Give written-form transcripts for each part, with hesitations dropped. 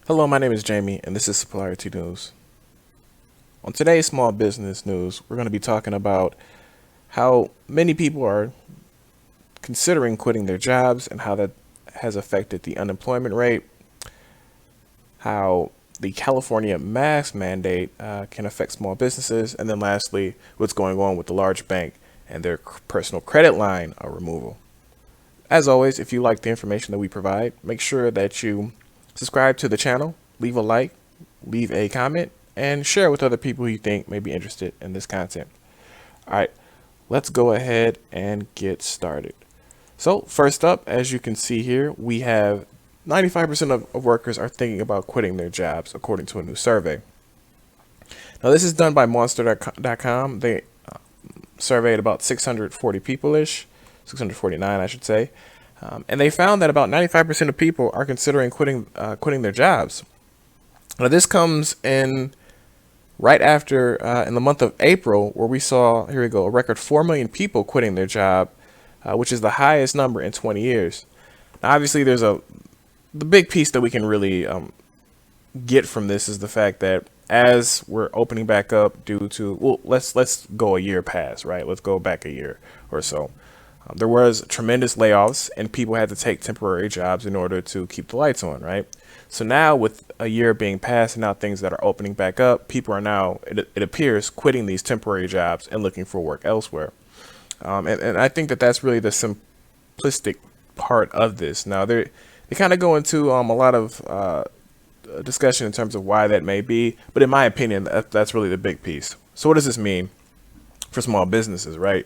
Hello, my name is Jamie, and this is Supplier News. On today's small business news, we're going to be talking about how many people are considering quitting their jobs and how that has affected the unemployment rate, how the California mask mandate can affect small businesses, and then lastly, what's going on with the large bank and their personal credit line removal. As always, if you like the information that we provide, make sure that you subscribe to the channel, leave a like, leave a comment, and share with other people who you think may be interested in this content. All right, let's go ahead and get started. So first up, as you can see here, we have 95% of workers are thinking about quitting their jobs, according to a new survey. Now, this is done by Monster.com. They surveyed about 640 people-ish, 649, I should say. And they found that about 95% of people are considering quitting their jobs. Now, this comes in right after, in the month of April, where we saw, here we go, a record 4 million people quitting their job, which is the highest number in 20 years. Now, obviously, the big piece that we can really get from this is the fact that as we're opening back up due to, well, let's go a year past, right? Let's go back a year or so. There was tremendous layoffs and people had to take temporary jobs in order to keep the lights on, right? So now with a year being passed and now things that are opening back up, people are now, it appears, quitting these temporary jobs and looking for work elsewhere. And I think that that's really the simplistic part of this. Now, they kind of go into a lot of discussion in terms of why that may be, but in my opinion, that's really the big piece. So what does this mean for small businesses, right?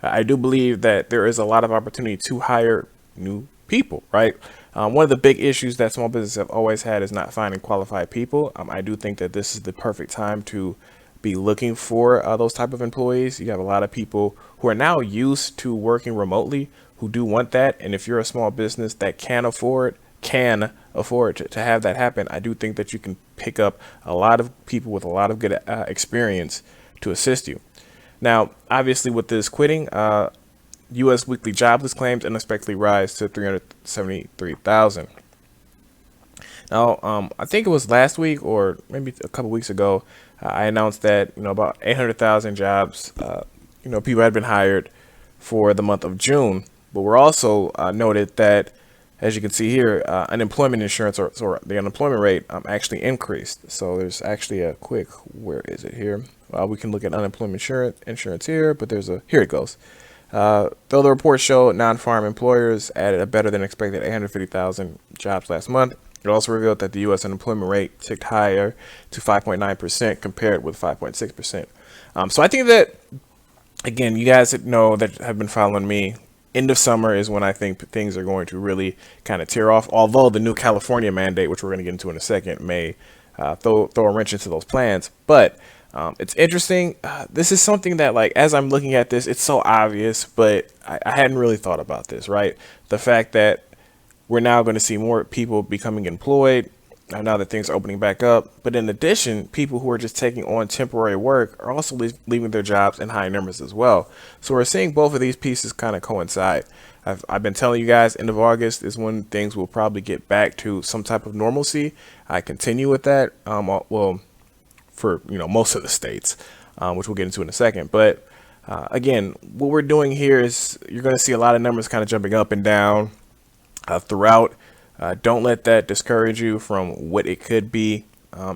I do believe that there is a lot of opportunity to hire new people, right? One of the big issues that small businesses have always had is not finding qualified people. I do think that this is the perfect time to be looking for those type of employees. You have a lot of people who are now used to working remotely who do want that. And if you're a small business that can afford to have that happen, I do think that you can pick up a lot of people with a lot of good experience to assist you. Now, obviously, with this quitting, U.S. weekly jobless claims unexpectedly rise to 373,000. Now, I think it was last week or maybe a couple weeks ago, I announced that about 800,000 jobs, people had been hired for the month of June. But we're also noted that, as you can see here, unemployment insurance or the unemployment rate actually increased. So there's actually a quick, where is it here? We can look at unemployment insurance here, but here it goes. Though the report showed non-farm employers added a better than expected 850,000 jobs last month, it also revealed that the U.S. unemployment rate ticked higher to 5.9% compared with 5.6%. So I think that, again, you guys know that have been following me, end of summer is when I think things are going to really kind of tear off, although the new California mandate, which we're going to get into in a second, may throw a wrench into those plans. But it's interesting. This is something that, like, as I'm looking at this, it's so obvious, but I hadn't really thought about this, right? The fact that we're now going to see more people becoming employed now that things are opening back up. But in addition, people who are just taking on temporary work are also leaving their jobs in high numbers as well. So we're seeing both of these pieces kind of coincide. I've been telling you guys, end of August is when things will probably get back to some type of normalcy. I continue with that. Well, for most of the states, which we'll get into in a second. But again, what we're doing here is you're going to see a lot of numbers kind of jumping up and down throughout. Don't let that discourage you from what it could be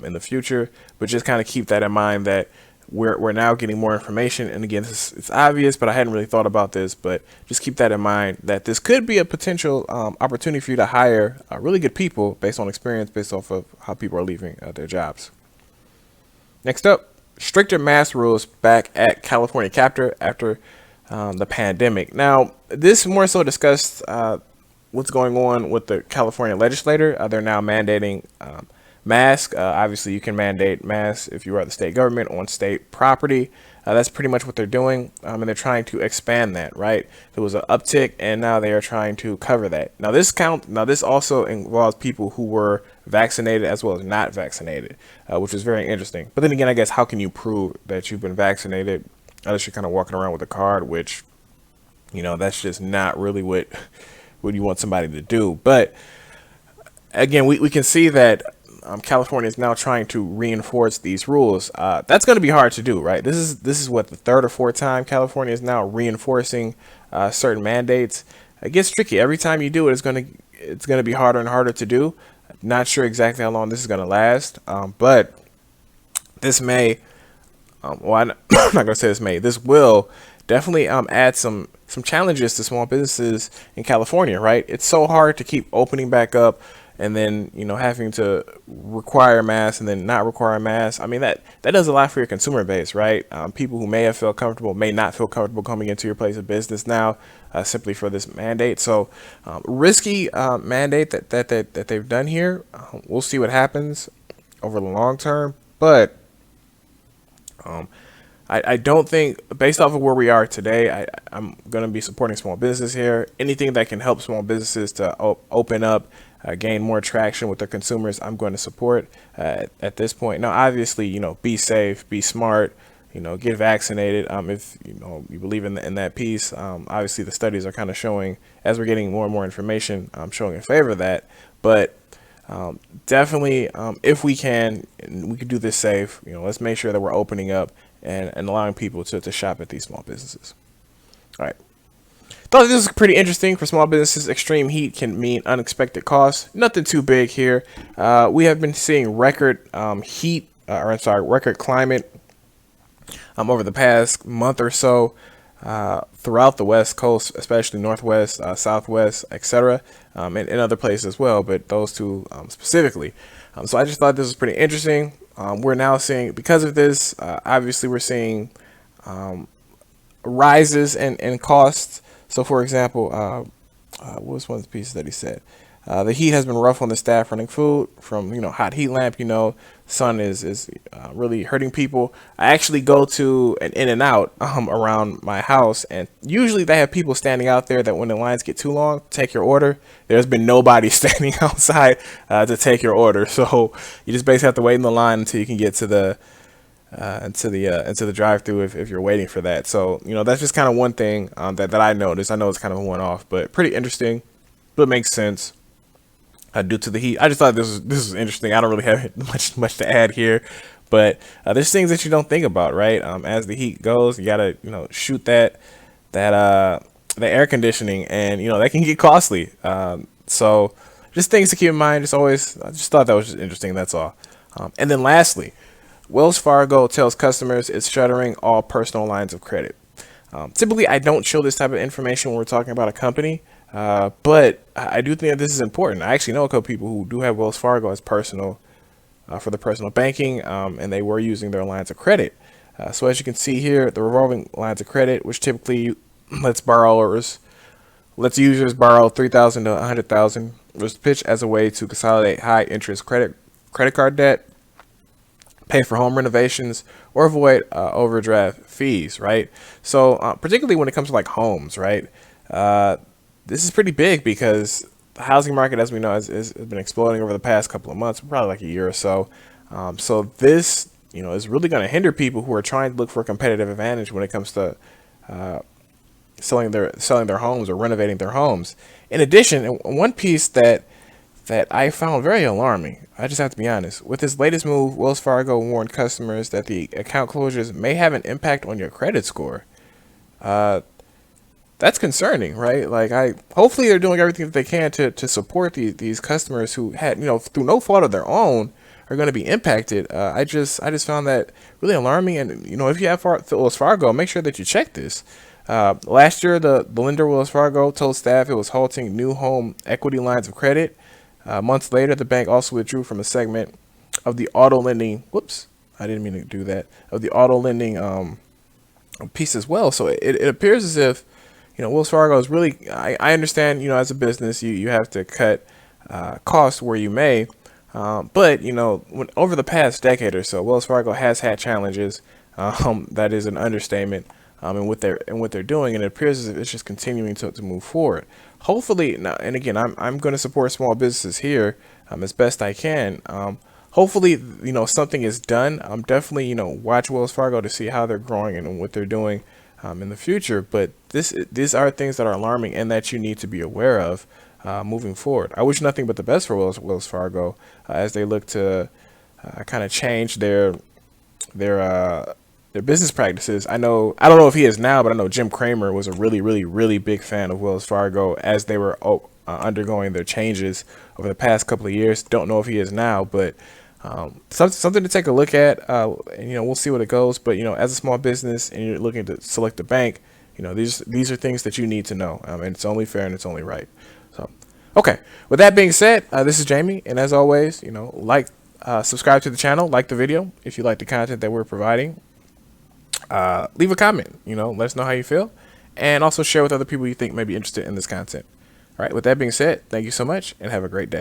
in the future, but just kind of keep that in mind that we're now getting more information. And again, it's obvious, but I hadn't really thought about this, but just keep that in mind that this could be a potential opportunity for you to hire really good people based on experience, based off of how people are leaving their jobs. Next up, stricter mask rules back at California chapter after the pandemic. Now, this more so discussed what's going on with the California legislator. They're now mandating masks. Obviously, you can mandate masks if you are the state government on state property. That's pretty much what they're doing, and they're trying to expand that, right? There was an uptick, and now they are trying to cover that. Now, this also involves people who were vaccinated as well as not vaccinated, which is very interesting. But then again, I guess, how can you prove that you've been vaccinated unless you're kind of walking around with a card, which, that's just not really what you want somebody to do. But again, we can see that California is now trying to reinforce these rules. That's going to be hard to do, right? This is what, the third or fourth time California is now reinforcing certain mandates. It gets tricky every time you do it. It's gonna be harder and harder to do. Not sure exactly how long this is gonna last, but this may, well, I'm not gonna say this may. This will definitely add some challenges to small businesses in California, right? It's so hard to keep opening back up and then having to require masks and then not require masks. I mean, that does a lot for your consumer base, right? People who may have felt comfortable may not feel comfortable coming into your place of business now, simply for this mandate. So risky mandate that they've done here. We'll see what happens over the long term, but I don't think, based off of where we are today, I'm going to be supporting small business here. Anything that can help small businesses to open up, gain more traction with their consumers, I'm going to support at this point. Now, obviously, be safe, be smart, get vaccinated. If you believe in that piece, obviously the studies are kind of showing, as we're getting more and more information, showing in favor of that. But definitely, if we can do this safe. Let's make sure that we're opening up and allowing people to shop at these small businesses. All right. Thought this was pretty interesting for small businesses. Extreme heat can mean unexpected costs. Nothing too big here. We have been seeing record record climate over the past month or so throughout the West Coast, especially Northwest, Southwest, etc., and other places as well, but those two specifically. So I just thought this was pretty interesting. We're now seeing, because of this, obviously we're seeing rises in costs. So, for example, what was one of the pieces that he said? The heat has been rough on the staff running food from, hot heat lamp. Sun is really hurting people. I actually go to an In-N-Out around my house, and usually they have people standing out there that when the lines get too long, take your order. There's been nobody standing outside to take your order, so you just basically have to wait in the line until you can get to the into the drive-through if you're waiting for that. So that's just kind of one thing that I noticed. I know it's kind of a one-off, but pretty interesting, but makes sense. Due to the heat, I just thought this was interesting. I don't really have much to add here, but there's things that you don't think about, right? As the heat goes, you gotta shoot that the air conditioning, and that can get costly. So just things to keep in mind. I just thought that was just interesting. That's all. And then lastly, Wells Fargo tells customers it's shuttering all personal lines of credit. Typically, I don't show this type of information when we're talking about a company. But I do think that this is important. I actually know a couple people who do have Wells Fargo as personal, for the personal banking, and they were using their lines of credit. So as you can see here, the revolving lines of credit, which typically lets users borrow $3,000 to $100,000, was pitched as a way to consolidate high interest credit card debt, pay for home renovations, or avoid overdraft fees, right? So particularly when it comes to like homes, right? This is pretty big because the housing market, as we know, has been exploding over the past couple of months, probably like a year or so. So this, is really going to hinder people who are trying to look for a competitive advantage when it comes to selling their homes or renovating their homes. In addition, one piece that I found very alarming, I just have to be honest, with this latest move, Wells Fargo warned customers that the account closures may have an impact on your credit score. That's concerning, right? Like, hopefully they're doing everything that they can to support these customers who had, through no fault of their own, are going to be impacted. I just found that really alarming. And if you have Wells Fargo, make sure that you check this. Last year, the lender Wells Fargo told staff it was halting new home equity lines of credit. Months later, the bank also withdrew from a segment of the auto lending. Whoops, I didn't mean to do that. Of the auto lending piece as well. So it appears as if Wells Fargo is really, I understand, as a business, you have to cut costs where you may. But, over the past decade or so, Wells Fargo has had challenges. That is an understatement in what they're doing. And it appears as if it's just continuing to move forward. Hopefully, now, and again, I'm going to support small businesses here as best I can. Hopefully, something is done. Definitely, watch Wells Fargo to see how they're growing and what they're doing in the future. But these are things that are alarming and that you need to be aware of. moving forward. I wish nothing but the best for Wells Fargo as they look to kind of change their uh, their business practices. I don't know if he is now, but I know Jim Cramer was a really big fan of Wells Fargo as they were undergoing their changes over the past couple of years. Don't know if he is now, but something to take a look at. And we'll see what it goes. But as a small business and you're looking to select a bank, these are things that you need to know, and it's only fair and it's only right. So, okay. With that being said, this is Jamie, and as always, subscribe to the channel, like the video if you like the content that we're providing. Leave a comment, let us know how you feel, and also share with other people you think may be interested in this content. All right, with that being said, thank you so much and have a great day.